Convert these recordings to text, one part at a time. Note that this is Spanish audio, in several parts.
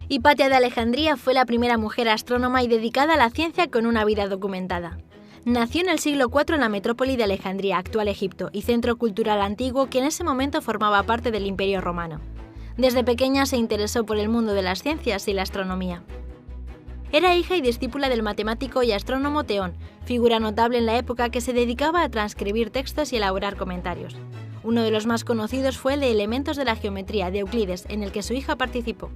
Hipatia de Alejandría fue la primera mujer astrónoma y dedicada a la ciencia con una vida documentada. Nació en el siglo IV en la metrópoli de Alejandría, actual Egipto, y centro cultural antiguo que en ese momento formaba parte del Imperio Romano. Desde pequeña se interesó por el mundo de las ciencias y la astronomía. Era hija y discípula del matemático y astrónomo Teón, figura notable en la época que se dedicaba a transcribir textos y elaborar comentarios. Uno de los más conocidos fue el de Elementos de la Geometría de Euclides, en el que su hija participó.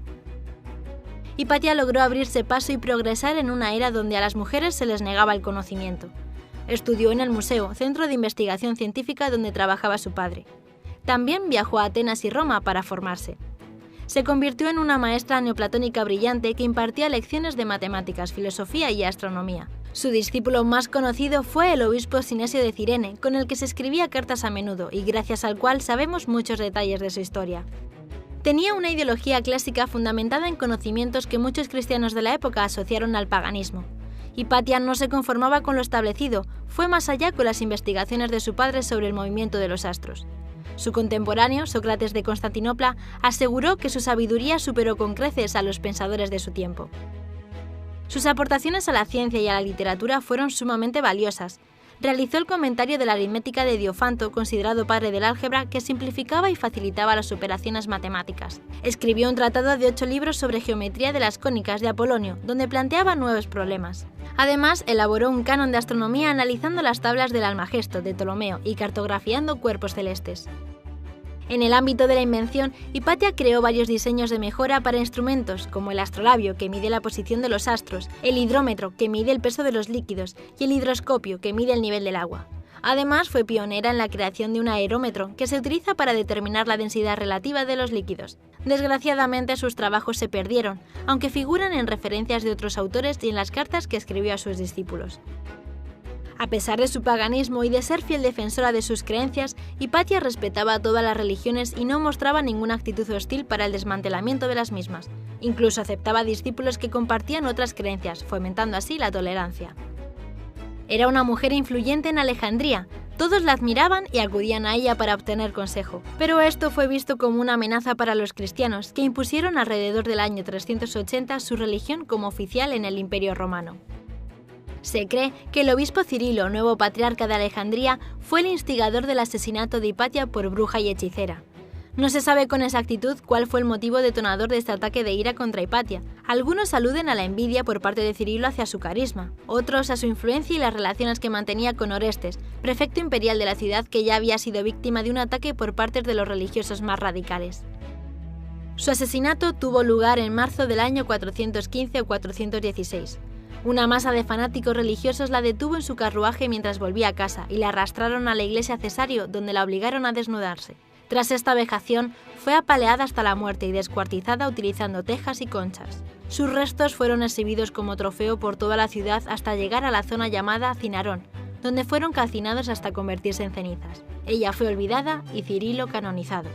Hipatia logró abrirse paso y progresar en una era donde a las mujeres se les negaba el conocimiento. Estudió en el Museo, centro de investigación científica donde trabajaba su padre. También viajó a Atenas y Roma para formarse. Se convirtió en una maestra neoplatónica brillante que impartía lecciones de matemáticas, filosofía y astronomía. Su discípulo más conocido fue el obispo Sinesio de Cirene, con el que se escribía cartas a menudo y gracias al cual sabemos muchos detalles de su historia. Tenía una ideología clásica fundamentada en conocimientos que muchos cristianos de la época asociaron al paganismo. Hipatia no se conformaba con lo establecido, fue más allá con las investigaciones de su padre sobre el movimiento de los astros. Su contemporáneo, Sócrates de Constantinopla, aseguró que su sabiduría superó con creces a los pensadores de su tiempo. Sus aportaciones a la ciencia y a la literatura fueron sumamente valiosas. Realizó el comentario de la aritmética de Diofanto, considerado padre del álgebra, que simplificaba y facilitaba las operaciones matemáticas. Escribió un tratado de 8 libros sobre geometría de las cónicas de Apolonio, donde planteaba nuevos problemas. Además, elaboró un canon de astronomía analizando las tablas del Almagesto de Ptolomeo y cartografiando cuerpos celestes. En el ámbito de la invención, Hipatia creó varios diseños de mejora para instrumentos, como el astrolabio, que mide la posición de los astros, el hidrómetro, que mide el peso de los líquidos, y el hidroscopio, que mide el nivel del agua. Además, fue pionera en la creación de un aerómetro, que se utiliza para determinar la densidad relativa de los líquidos. Desgraciadamente, sus trabajos se perdieron, aunque figuran en referencias de otros autores y en las cartas que escribió a sus discípulos. A pesar de su paganismo y de ser fiel defensora de sus creencias, Hipatia respetaba a todas las religiones y no mostraba ninguna actitud hostil para el desmantelamiento de las mismas. Incluso aceptaba discípulos que compartían otras creencias, fomentando así la tolerancia. Era una mujer influyente en Alejandría. Todos la admiraban y acudían a ella para obtener consejo. Pero esto fue visto como una amenaza para los cristianos, que impusieron alrededor del año 380 su religión como oficial en el Imperio Romano. Se cree que el obispo Cirilo, nuevo patriarca de Alejandría, fue el instigador del asesinato de Hipatia por bruja y hechicera. No se sabe con exactitud cuál fue el motivo detonador de este ataque de ira contra Hipatia. Algunos aluden a la envidia por parte de Cirilo hacia su carisma, otros a su influencia y las relaciones que mantenía con Orestes, prefecto imperial de la ciudad que ya había sido víctima de un ataque por parte de los religiosos más radicales. Su asesinato tuvo lugar en marzo del año 415 o 416. Una masa de fanáticos religiosos la detuvo en su carruaje mientras volvía a casa y la arrastraron a la iglesia Cesario, donde la obligaron a desnudarse. Tras esta vejación, fue apaleada hasta la muerte y descuartizada utilizando tejas y conchas. Sus restos fueron exhibidos como trofeo por toda la ciudad hasta llegar a la zona llamada Cinarón, donde fueron calcinados hasta convertirse en cenizas. Ella fue olvidada y Cirilo canonizado.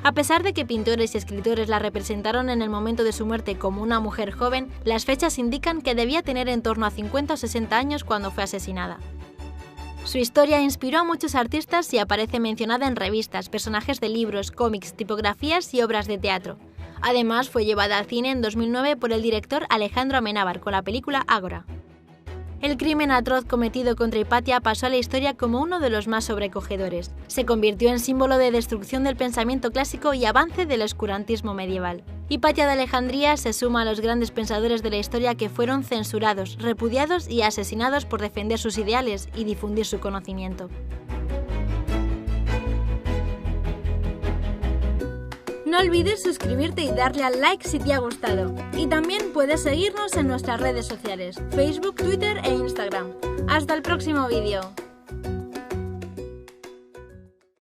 A pesar de que pintores y escritores la representaron en el momento de su muerte como una mujer joven, las fechas indican que debía tener en torno a 50 o 60 años cuando fue asesinada. Su historia inspiró a muchos artistas y aparece mencionada en revistas, personajes de libros, cómics, tipografías y obras de teatro. Además, fue llevada al cine en 2009 por el director Alejandro Amenábar con la película Ágora. El crimen atroz cometido contra Hipatia pasó a la historia como uno de los más sobrecogedores. Se convirtió en símbolo de destrucción del pensamiento clásico y avance del oscurantismo medieval. Hipatia de Alejandría se suma a los grandes pensadores de la historia que fueron censurados, repudiados y asesinados por defender sus ideales y difundir su conocimiento. No olvides suscribirte y darle al like si te ha gustado. Y también puedes seguirnos en nuestras redes sociales, Facebook, Twitter e Instagram. ¡Hasta el próximo vídeo!